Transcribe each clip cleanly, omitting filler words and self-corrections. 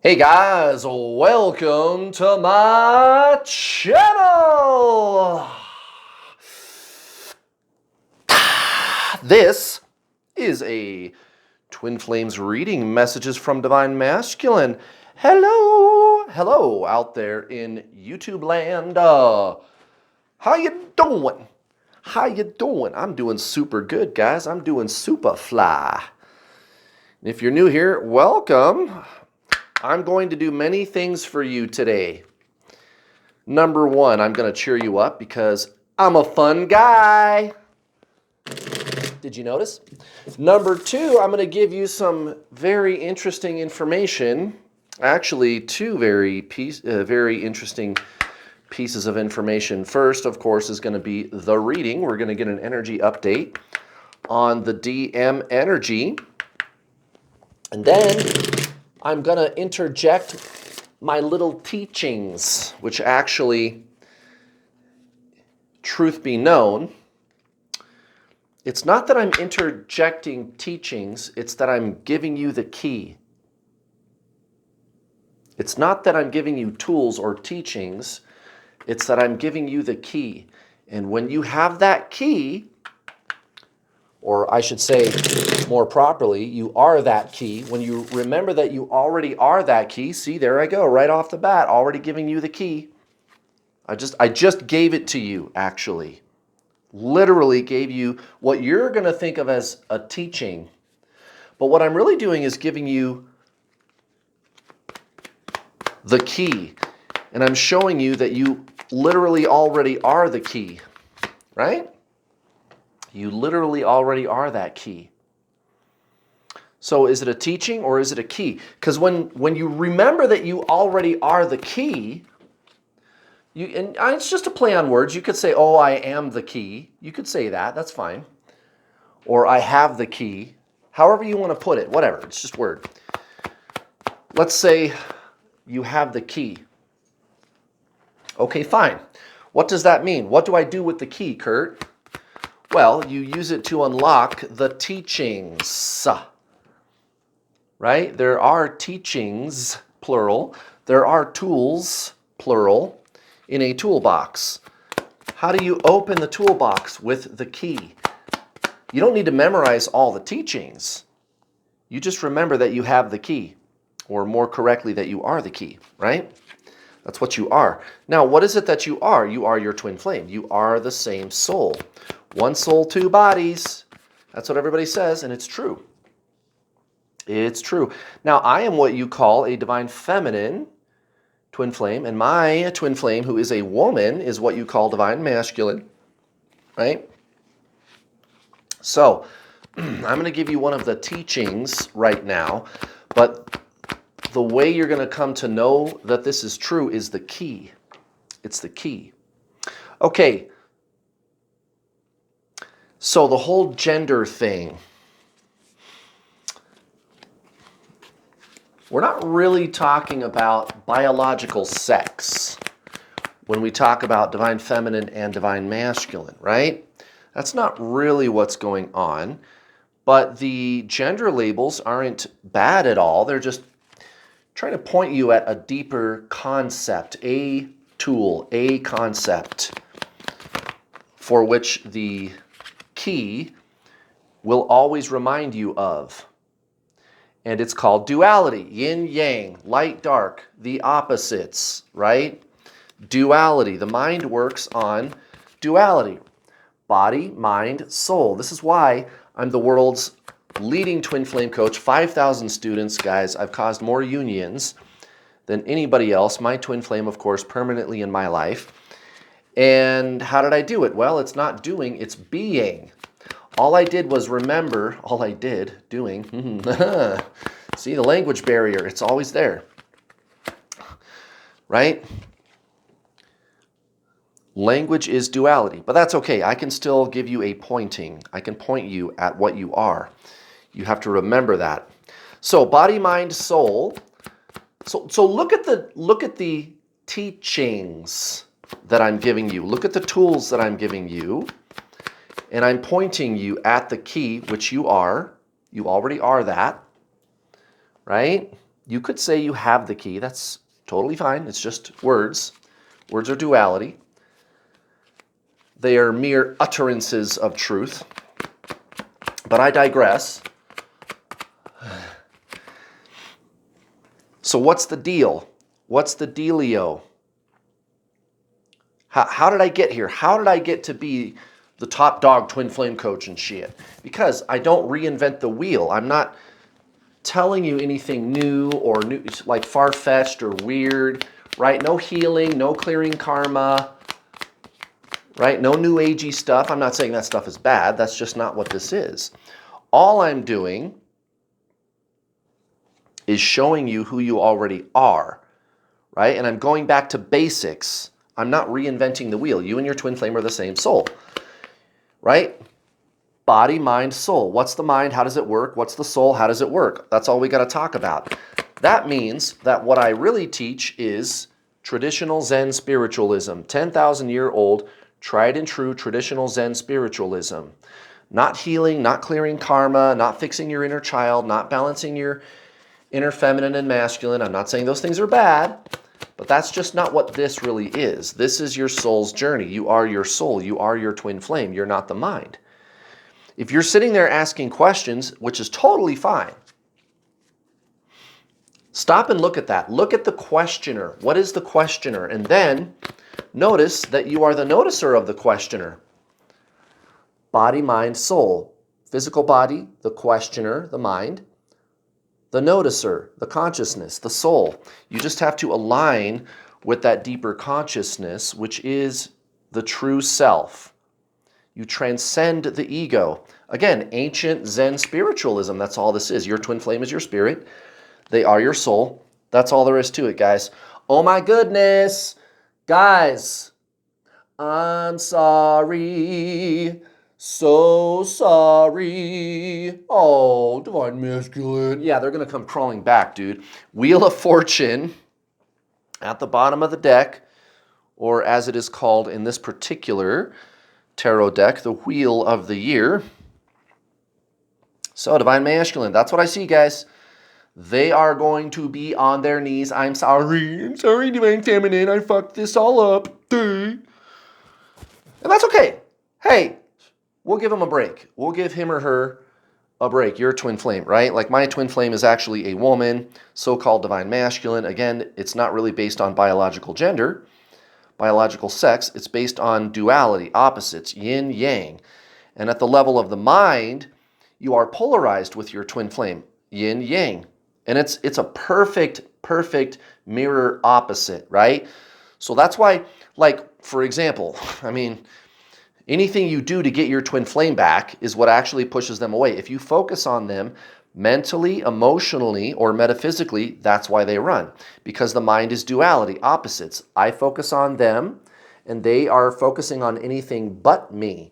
Hey guys, welcome to my channel. This is a Twin Flames reading messages from Divine Masculine. Hello out there in YouTube land. How you doing? I'm doing super good, guys. I'm doing super fly. If you're new here, welcome. I'm going to do many things for you today. Number one, I'm going to cheer you up because I'm a fun guy. Did you notice? Number two, I'm going to give you some very interesting information. Actually, two very interesting pieces of information. First, of course, is going to be the reading. We're going to get an energy update on the DM energy. And then I'm going to interject my little teachings, which actually, truth be known, it's not that I'm interjecting teachings, it's that I'm giving you the key. It's not that I'm giving you tools or teachings, it's that I'm giving you the key. And when you have that key, or I should say more properly, you are that key. When you remember that you already are that key, see, there I go, right off the bat, already giving you the key. I just gave it to you, actually. Literally gave you what you're going to think of as a teaching. But what I'm really doing is giving you the key. And I'm showing you that you literally already are the key, right? You literally already are that key. So is it a teaching or is it a key? Because when you remember that you already are the key, and it's just a play on words. You could say, oh, I am the key. You could say that. That's fine. Or I have the key. However you want to put it. Whatever. It's just word. Let's say you have the key. Okay, fine. What does that mean? What do I do with the key, Kurt? Well, you use it to unlock the teachings. Right? There are teachings, plural. There are tools, plural, in a toolbox. How do you open the toolbox with the key? You don't need to memorize all the teachings. You just remember that you have the key, or more correctly, that you are the key, right? That's what you are. Now, what is it that you are? You are your twin flame. You are the same soul. One soul, two bodies. That's what everybody says, and it's true. It's true. Now, I am what you call a divine feminine twin flame, and my twin flame, who is a woman, is what you call divine masculine, right? So, I'm going to give you one of the teachings right now, but the way you're going to come to know that this is true is the key. It's the key. Okay, so the whole gender thing, we're not really talking about biological sex when we talk about divine feminine and divine masculine, right? That's not really what's going on. But the gender labels aren't bad at all. They're just trying to point you at a deeper concept, a tool, a concept for which the key will always remind you of. And it's called duality, yin, yang, light, dark, the opposites, right? Duality. The mind works on duality. Body, mind, soul. This is why I'm the world's leading twin flame coach. 5,000 students, guys. I've caused more unions than anybody else. My twin flame, of course, permanently in my life. And how did I do it? Well, it's not doing, it's being. All I did was remember, doing. See, the language barrier, it's always there. Right? Language is duality, but that's okay. I can still give you a pointing. I can point you at what you are. You have to remember that. So body, mind, soul. So look at the teachings that I'm giving you. Look at the tools that I'm giving you. And I'm pointing you at the key, which you are. You already are that. Right? You could say you have the key. That's totally fine. It's just words. Words are duality. They are mere utterances of truth. But I digress. So what's the deal? What's the dealio? How did I get here? How did I get to be the top dog twin flame coach and shit? Because I don't reinvent the wheel. I'm not telling you anything new or new, like far-fetched or weird, right? No healing, no clearing karma, right? No new agey stuff. I'm not saying that stuff is bad. That's just not what this is. All I'm doing is showing you who you already are, right? And I'm going back to basics. I'm not reinventing the wheel. You and your twin flame are the same soul, right? Body, mind, soul. What's the mind? How does it work? What's the soul? How does it work? That's all we got to talk about. That means that what I really teach is traditional Zen spiritualism, 10,000-year-old, tried and true traditional Zen spiritualism. Not healing, not clearing karma, not fixing your inner child, not balancing your inner feminine and masculine. I'm not saying those things are bad, but that's just not what this really is. This is your soul's journey. You are your soul. You are your twin flame. You're not the mind. If you're sitting there asking questions, which is totally fine, stop and look at that. Look at the questioner. What is the questioner? And then notice that you are the noticer of the questioner. Body, mind, soul. Physical body, the questioner, the mind. The noticer, the consciousness, the soul. You just have to align with that deeper consciousness, which is the true self. You transcend the ego. Again, ancient Zen spiritualism, that's all this is. Your twin flame is your spirit. They are your soul. That's all there is to it, guys. Oh my goodness. Guys, I'm sorry. So sorry. Oh, divine masculine. Yeah, they're going to come crawling back, dude. Wheel of Fortune at the bottom of the deck, or as it is called in this particular tarot deck, the Wheel of the Year. So, divine masculine, that's what I see, guys. They are going to be on their knees. I'm sorry, divine feminine. I fucked this all up. And that's okay. Hey, we'll give him a break. We'll give him or her a break. You're a twin flame, right? Like my twin flame is actually a woman, so-called divine masculine. Again, it's not really based on biological gender, biological sex. It's based on duality, opposites, yin, yang. And at the level of the mind, you are polarized with your twin flame, yin, yang. And it's a perfect mirror opposite, right? So that's why, like, for example, I mean, anything you do to get your twin flame back is what actually pushes them away. If you focus on them mentally, emotionally, or metaphysically, that's why they run. Because the mind is duality, opposites. I focus on them, and they are focusing on anything but me.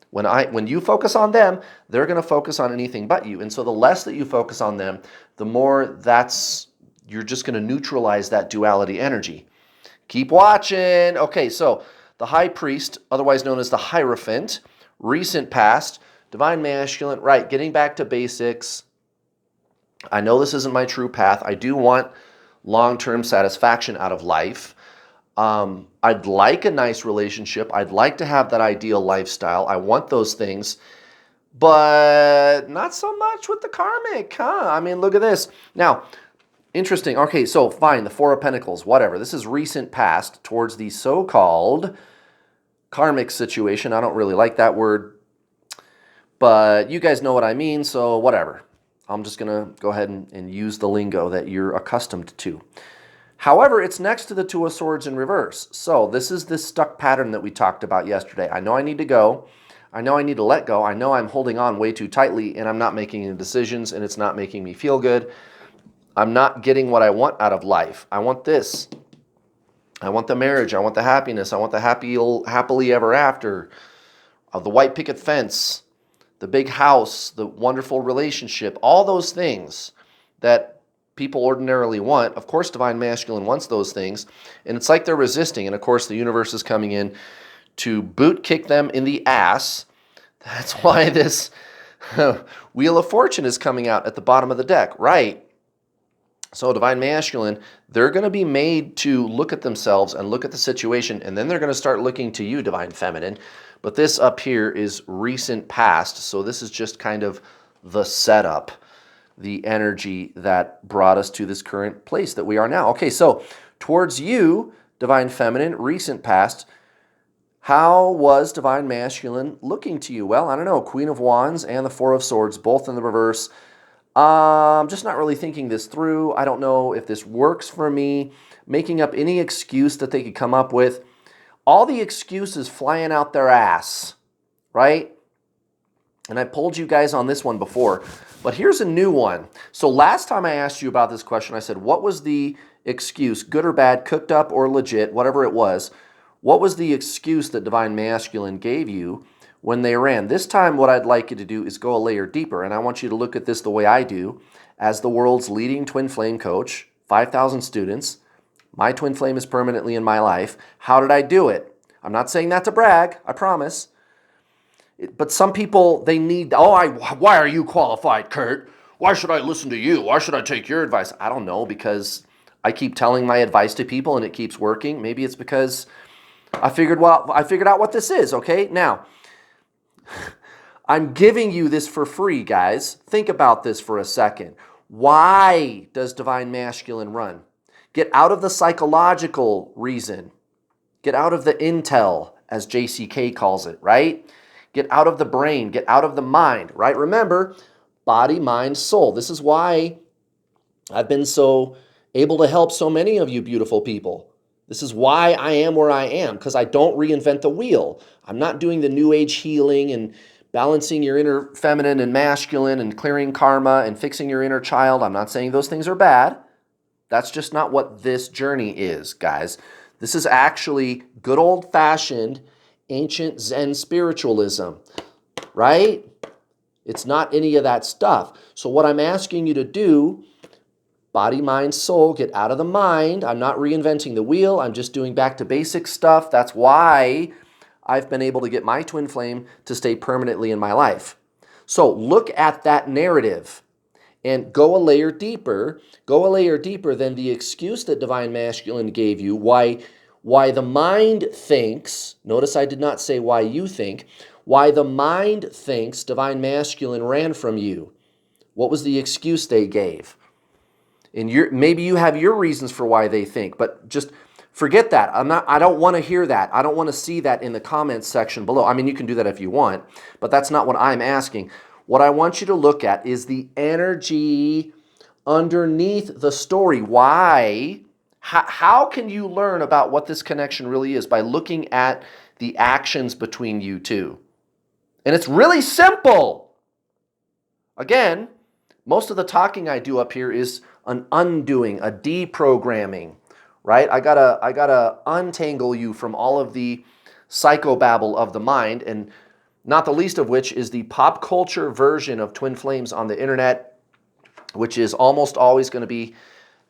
When you focus on them, they're going to focus on anything but you. And so the less that you focus on them, the more you're just going to neutralize that duality energy. Keep watching. Okay, so the high priest, otherwise known as the Hierophant, recent past, divine masculine, right, getting back to basics. I know this isn't my true path. I do want long-term satisfaction out of life. I'd like a nice relationship. I'd like to have that ideal lifestyle. I want those things, but not so much with the karmic, huh? I mean, look at this. Now, interesting. Okay, so fine, the Four of Pentacles, whatever. This is recent past towards the so-called karmic situation. I don't really like that word, but you guys know what I mean, so whatever. I'm just going to go ahead and use the lingo that you're accustomed to. However, it's next to the Two of Swords in reverse. So this is this stuck pattern that we talked about yesterday. I know I need to go. I know I need to let go. I know I'm holding on way too tightly and I'm not making any decisions and it's not making me feel good. I'm not getting what I want out of life. I want this. I want the marriage. I want the happiness. I want the happily ever after. The white picket fence, the big house, the wonderful relationship, all those things that people ordinarily want. Of course, divine masculine wants those things, and it's like they're resisting, and of course the universe is coming in to boot kick them in the ass. That's why this Wheel of Fortune is coming out at the bottom of the deck, right? So divine masculine, they're going to be made to look at themselves and look at the situation, and then they're going to start looking to you, divine feminine. But this up here is recent past, so this is just kind of the setup, the energy that brought us to this current place that we are now. Okay, so towards you, divine feminine, recent past, how was divine masculine looking to you? Well, I don't know, Queen of Wands and the Four of Swords, both in the reverse. I'm just not really thinking this through. I don't know if this works for me. Making up any excuse that they could come up with. All the excuses flying out their ass, right? And I polled you guys on this one before, but here's a new one. So last time I asked you about this question, I said, what was the excuse, good or bad, cooked up or legit, whatever it was, what was the excuse that divine masculine gave you when they ran? This time what I'd like you to do is go a layer deeper, and I want you to look at this the way I do. As the world's leading twin flame coach, 5,000 students, my twin flame is permanently in my life. How did I do it? I'm not saying that to brag, I promise. But some people, they need, why are you qualified, Kurt? Why should I listen to you? Why should I take your advice? I don't know, because I keep telling my advice to people and it keeps working. Maybe it's because I figured out what this is, okay? Now, I'm giving you this for free, guys. Think about this for a second. Why does divine masculine run? Get out of the psychological reason. Get out of the intel, as JCK calls it, right? Get out of the brain. Get out of the mind, right? Remember, body, mind, soul. This is why I've been so able to help so many of you beautiful people. This is why I am where I am, because I don't reinvent the wheel. I'm not doing the new age healing and balancing your inner feminine and masculine and clearing karma and fixing your inner child. I'm not saying those things are bad. That's just not what this journey is, guys. This is actually good old-fashioned ancient Zen spiritualism, right? It's not any of that stuff. So what I'm asking you to do, body, mind, soul, get out of the mind. I'm not reinventing the wheel. I'm just doing back to basic stuff. That's why I've been able to get my twin flame to stay permanently in my life. So look at that narrative and go a layer deeper. Go a layer deeper than the excuse that divine masculine gave you, why the mind thinks, notice I did not say why you think, why the mind thinks divine masculine ran from you. What was the excuse they gave? And maybe you have your reasons for why they think, but just forget that. I don't want to hear that. I don't want to see that in the comments section below. I mean, you can do that if you want, but that's not what I'm asking. What I want you to look at is the energy underneath the story. Why? How can you learn about what this connection really is? By looking at the actions between you two. And it's really simple. Again, most of the talking I do up here is an undoing, a deprogramming, right? I gotta untangle you from all of the psychobabble of the mind, and not the least of which is the pop culture version of twin flames on the internet, which is almost always going to be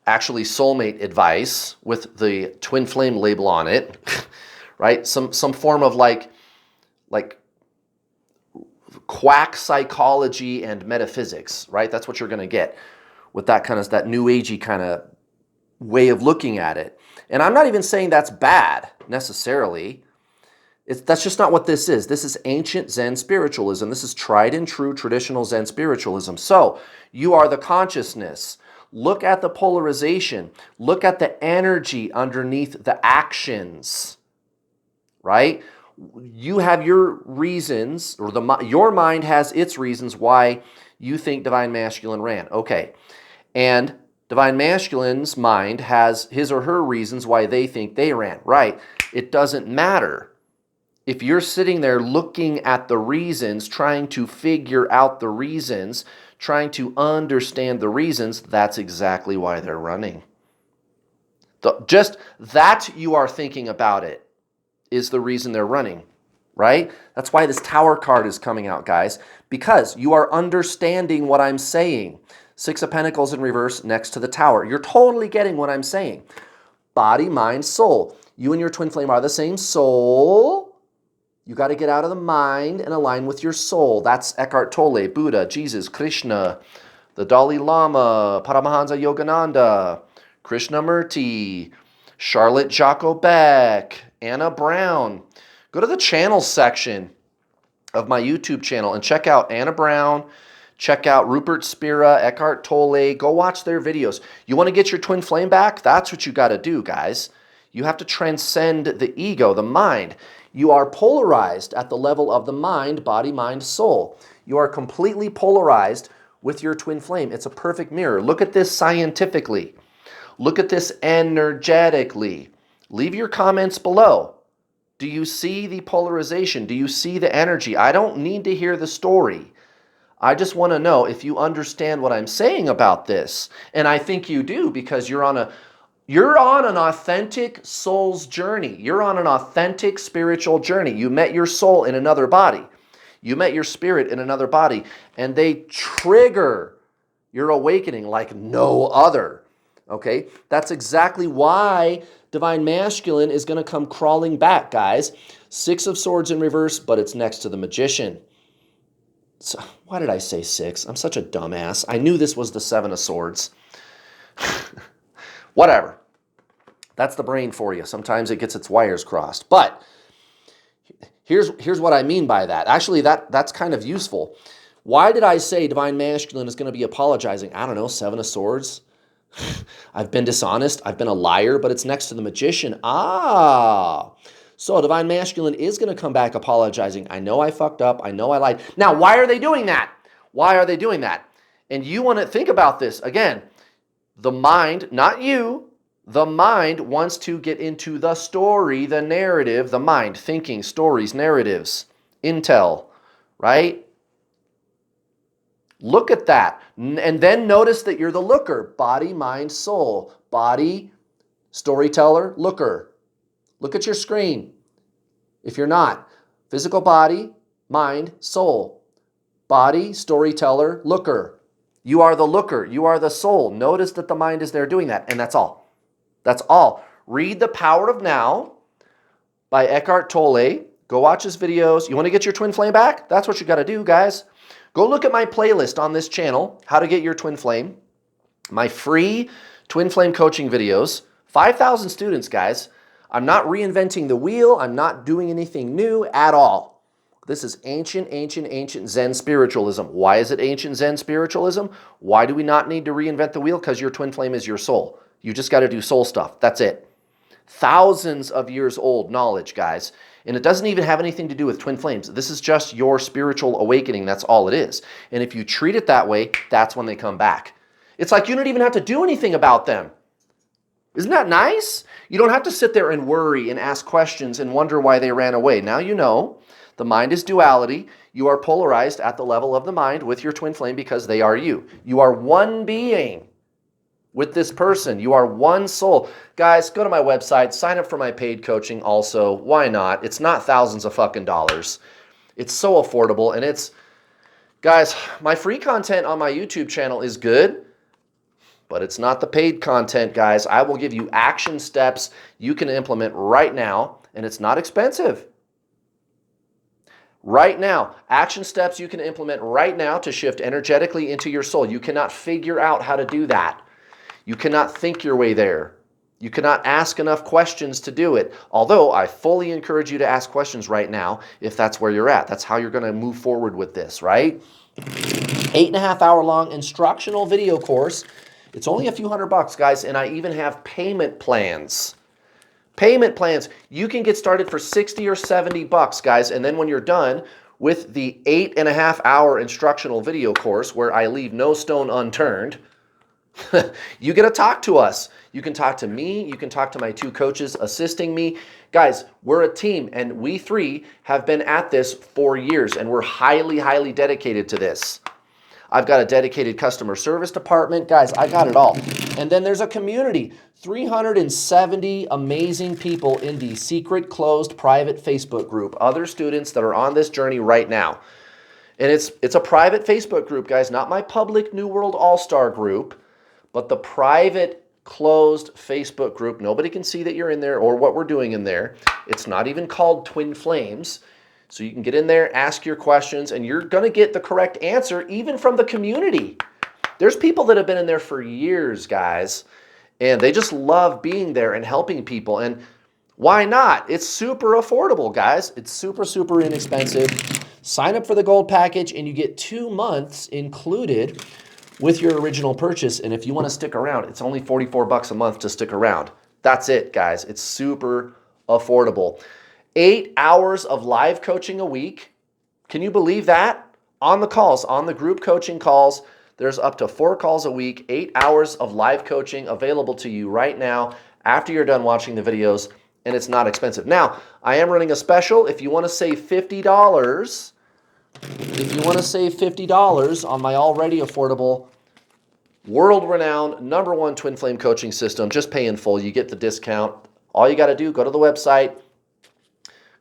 actually soulmate advice with the twin flame label on it, right? Some form of like quack psychology and metaphysics, right? That's what you're going to get with that new agey kind of way of looking at it. And I'm not even saying that's bad necessarily. That's just not what this is. This is ancient Zen spiritualism. This is tried and true traditional Zen spiritualism. So you are the consciousness. Look at the polarization. Look at the energy underneath the actions, right? You have your reasons, or your mind has its reasons why you think divine masculine ran. Okay. And divine masculine's mind has his or her reasons why they think they ran. Right. It doesn't matter. If you're sitting there looking at the reasons, trying to figure out the reasons, trying to understand the reasons, that's exactly why they're running. Just that you are thinking about it is the reason they're running, right? That's why this Tower card is coming out, guys, because you are understanding what I'm saying. Six of Pentacles in reverse next to the Tower. You're totally getting what I'm saying. Body, mind, soul. You and your twin flame are the same soul. You got to get out of the mind and align with your soul. That's Eckhart Tolle, Buddha, Jesus, Krishna, the Dalai Lama, Paramahansa Yogananda, Krishnamurti, Charlotte Jacobek, Anna Brown. Go to the channels section of my YouTube channel and check out Anna Brown, check out Rupert Spira, Eckhart Tolle. Go watch their videos. You want to get your twin flame back? That's what you got to do, guys. You have to transcend the ego, the mind. You are polarized at the level of the mind, body, mind, soul. You are completely polarized with your twin flame. It's a perfect mirror. Look at this scientifically. Look at this energetically. Leave your comments below. Do you see the polarization? Do you see the energy? I don't need to hear the story. I just want to know if you understand what I'm saying about this. And I think you do, because you're on an authentic soul's journey. You're on an authentic spiritual journey. You met your soul in another body. You met your spirit in another body, and they trigger your awakening like no other. Okay? That's exactly why Divine Masculine is going to come crawling back, guys. 6 of Swords in reverse, but it's next to the Magician. So, why did I say 6? I'm such a dumbass. I knew this was the 7 of Swords. Whatever. That's the brain for you. Sometimes it gets its wires crossed. But here's what I mean by that. Actually, that's kind of useful. Why did I say Divine Masculine is going to be apologizing? I don't know, 7 of Swords. I've been dishonest. I've been a liar, but it's next to the Magician. So Divine Masculine is going to come back apologizing. I know I fucked up. I know I lied. Now, why are they doing that? Why are they doing that? And you want to think about this. Again, the mind, not you, the mind wants to get into the story, the narrative, the mind, thinking, stories, narratives, intel, right? Look at that. And then notice that you're the looker. Body, mind, soul. Body, storyteller, looker. Look at your screen. If you're not. Physical body, mind, soul. Body, storyteller, looker. You are the looker. You are the soul. Notice that the mind is there doing that. And that's all. That's all. Read The Power of Now by Eckhart Tolle. Go watch his videos. You want to get your twin flame back? That's what you got to do, guys. Go look at my playlist on this channel, How to Get Your Twin Flame. My free twin flame coaching videos. 5,000 students, guys. I'm not reinventing the wheel. I'm not doing anything new at all. This is ancient Zen spiritualism. Why is it ancient Zen spiritualism? Why do we not need to reinvent the wheel? Because your twin flame is your soul. You just got to do soul stuff. That's it. Thousands of years old knowledge, guys. And it doesn't even have anything to do with twin flames. This is just your spiritual awakening. That's all it is. And if you treat it that way, that's when they come back. It's like you don't even have to do anything about them. Isn't that nice? You don't have to sit there and worry and ask questions and wonder why they ran away. Now you know. The mind is duality. You are polarized at the level of the mind with your twin flame because they are you. You are one being with this person. You are one soul. Guys, go to my website, sign up for my paid coaching also. Why not? It's not thousands of fucking dollars. It's so affordable. And it's, guys, my free content on my YouTube channel is good, but it's not the paid content, guys. I will give you action steps you can implement right now, and it's not expensive. Right now, action steps you can implement right now to shift energetically into your soul. You cannot figure out how to do that. You cannot think your way there. You cannot ask enough questions to do it. Although I fully encourage you to ask questions right now if that's where you're at. That's how you're going to move forward with this, right? 8.5 hour long instructional video course. It's only a few $100, guys, and I even have payment plans. Payment plans. You can get started for 60 or 70 bucks, guys, and then when you're done with the 8.5 hour instructional video course where I leave no stone unturned, you get to talk to us. You can talk to me. You can talk to my 2 coaches assisting me. Guys, we're a team, and we 3 have been at this for years, and we're highly, highly dedicated to this. I've got a dedicated customer service department. Guys, I got it all. And then there's a community, 370 amazing people in the secret, closed, private Facebook group, other students that are on this journey right now. And it's a private Facebook group, guys, not my public New World All-Star group, but the private, closed Facebook group. Nobody can see that you're in there or what we're doing in there. It's not even called Twin Flames. So you can get in there, ask your questions, and you're going to get the correct answer even from the community. There's people that have been in there for years, guys, and they just love being there and helping people. And why not? It's super affordable, guys. It's super, super inexpensive. Sign up for the gold package and you get 2 months included with your original purchase. And if you want to stick around, it's only $44 a month to stick around. That's it, guys. It's super affordable. 8 hours of live coaching a week. Can you believe that? On the calls, on the group coaching calls, there's up to 4 calls a week, 8 hours of live coaching available to you right now after you're done watching the videos, and it's not expensive. Now, I am running a special. If you want to save $50, on my already affordable, world-renowned, #1 twin flame coaching system, just pay in full. You get the discount. All you got to do, go to the website,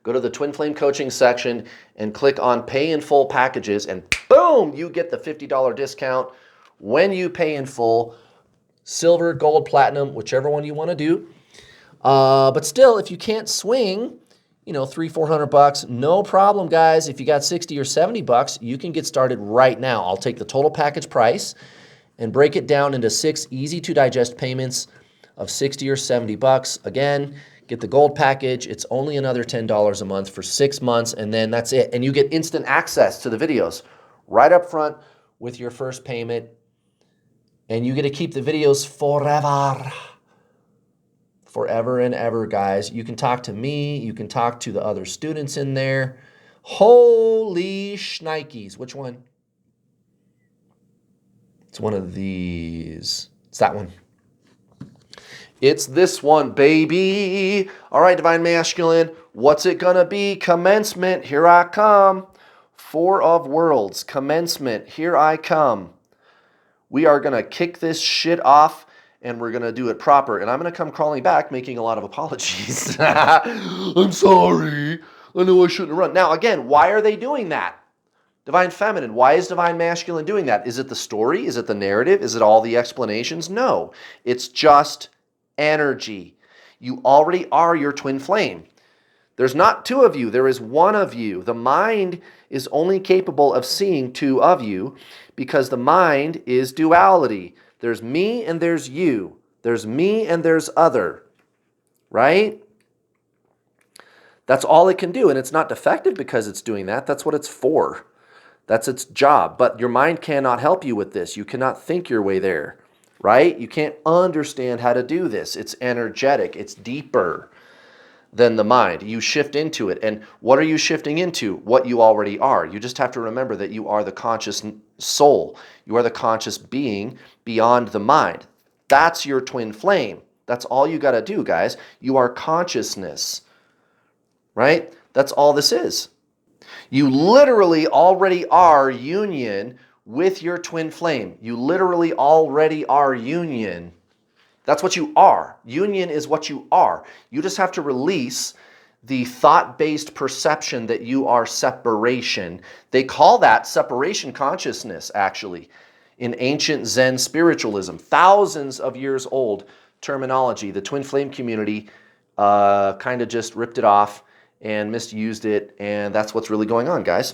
go to the Twin Flame Coaching section and click on Pay in Full Packages, and boom, you get the $50 discount when you pay in full. Silver, gold, platinum, whichever one you want to do. But still, if you can't swing, $300-400, no problem, guys. If you got $60 or $70, you can get started right now. I'll take the total package price and break it down into 6 easy-to-digest payments of $60 or $70. Again, get the gold package. It's only another $10 a month for 6 months, and then that's it. And you get instant access to the videos right up front with your first payment. And you get to keep the videos forever. Forever and ever, guys. You can talk to me. You can talk to the other students in there. Holy shnikes. Which one? It's one of these. It's that one. It's this one, baby. All right, Divine Masculine, what's it gonna be? Commencement, here I come. 4 of Worlds, commencement, here I come. We are gonna kick this shit off and we're gonna do it proper. And I'm gonna come crawling back making a lot of apologies. I'm sorry, I know I shouldn't have run. Now again, why are they doing that? Divine Feminine, why is Divine Masculine doing that? Is it the story? Is it the narrative? Is it all the explanations? No, it's just energy. You already are your twin flame. There's not 2 of you, there is 1 of you. The mind is only capable of seeing 2 of you because the mind is duality. There's me and there's you. There's me and there's other, right? That's all it can do, and it's not defective because it's doing that. That's what it's for. That's its job. But your mind cannot help you with this. You cannot think your way there, right? You can't understand how to do this. It's energetic. It's deeper than the mind. You shift into it. And what are you shifting into? What you already are. You just have to remember that you are the conscious soul. You are the conscious being beyond the mind. That's your twin flame. That's all you got to do, guys. You are consciousness, right? That's all this is. You literally already are union with your twin flame. You literally already are union. That's what you are. Union is what you are. You just have to release the thought-based perception that you are separation. They call that separation consciousness, actually, in ancient Zen spiritualism. Thousands of years old terminology. The twin flame community kind of just ripped it off and misused it, and that's what's really going on, guys.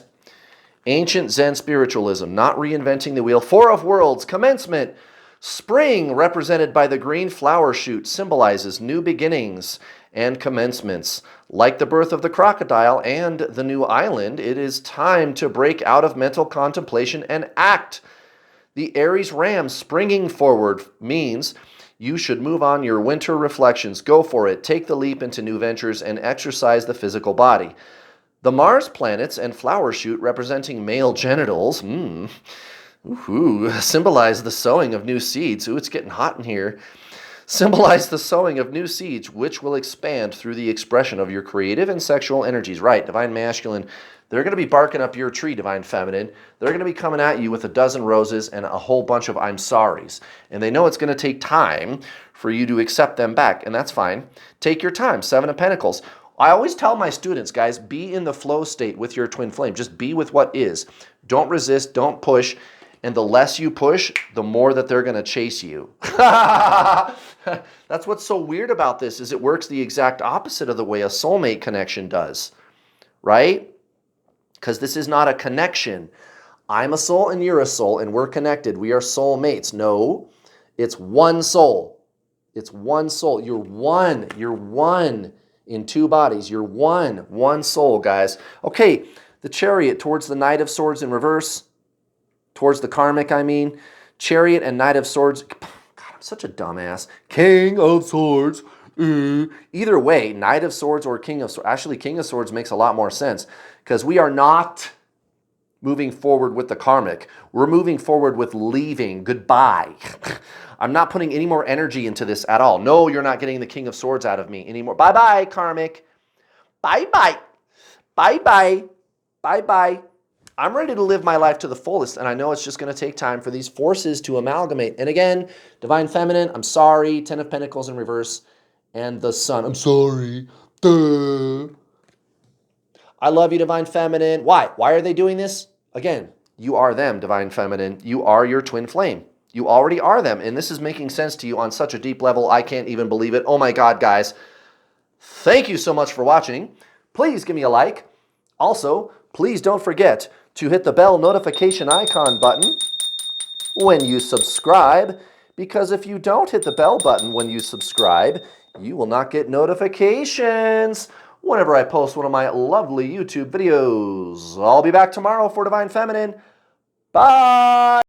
Ancient Zen spiritualism, not reinventing the wheel. 4 of Worlds, commencement. Spring, represented by the green flower shoot, symbolizes new beginnings and commencements. Like the birth of the crocodile and the new island, it is time to break out of mental contemplation and act. The Aries ram springing forward means you should move on your winter reflections. Go for it. Take the leap into new ventures and exercise the physical body. The Mars planets and flower shoot representing male genitals symbolize the sowing of new seeds. Ooh, it's getting hot in here. Symbolize the sowing of new seeds, which will expand through the expression of your creative and sexual energies. Right, Divine Masculine, they're going to be barking up your tree, Divine Feminine. They're going to be coming at you with a dozen roses and a whole bunch of I'm sorries. And they know it's going to take time for you to accept them back, and that's fine. Take your time. 7 of Pentacles. I always tell my students, guys, be in the flow state with your twin flame. Just be with what is. Don't resist. Don't push. And the less you push, the more that they're going to chase you. That's what's so weird about this, is it works the exact opposite of the way a soulmate connection does, right? Because this is not a connection. I'm a soul and you're a soul and we're connected. We are soulmates. No, it's one soul. It's one soul. You're one. You're one in two bodies. You're one soul, guys. Okay, the Chariot towards the Knight of Swords in reverse. Towards the karmic, I mean. Chariot and Knight of Swords. God, I'm such a dumbass. King of Swords. Either way, Knight of Swords or King of Swords. Actually, King of Swords makes a lot more sense because we are not moving forward with the karmic. We're moving forward with leaving. Goodbye. I'm not putting any more energy into this at all. No, you're not getting the King of Swords out of me anymore. Bye-bye, karmic. Bye-bye. Bye-bye. Bye-bye. I'm ready to live my life to the fullest, and I know it's just going to take time for these forces to amalgamate. And again, Divine Feminine, I'm sorry. Ten of Pentacles in reverse, and the Sun. I'm sorry. Duh. I love you, Divine Feminine. Why? Why are they doing this? Again, you are them, Divine Feminine. You are your twin flame. You already are them, and this is making sense to you on such a deep level, I can't even believe it. Oh my God, guys. Thank you so much for watching. Please give me a like. Also, please don't forget to hit the bell notification icon button when you subscribe, because if you don't hit the bell button when you subscribe, you will not get notifications whenever I post one of my lovely YouTube videos. I'll be back tomorrow for Divine Feminine. Bye!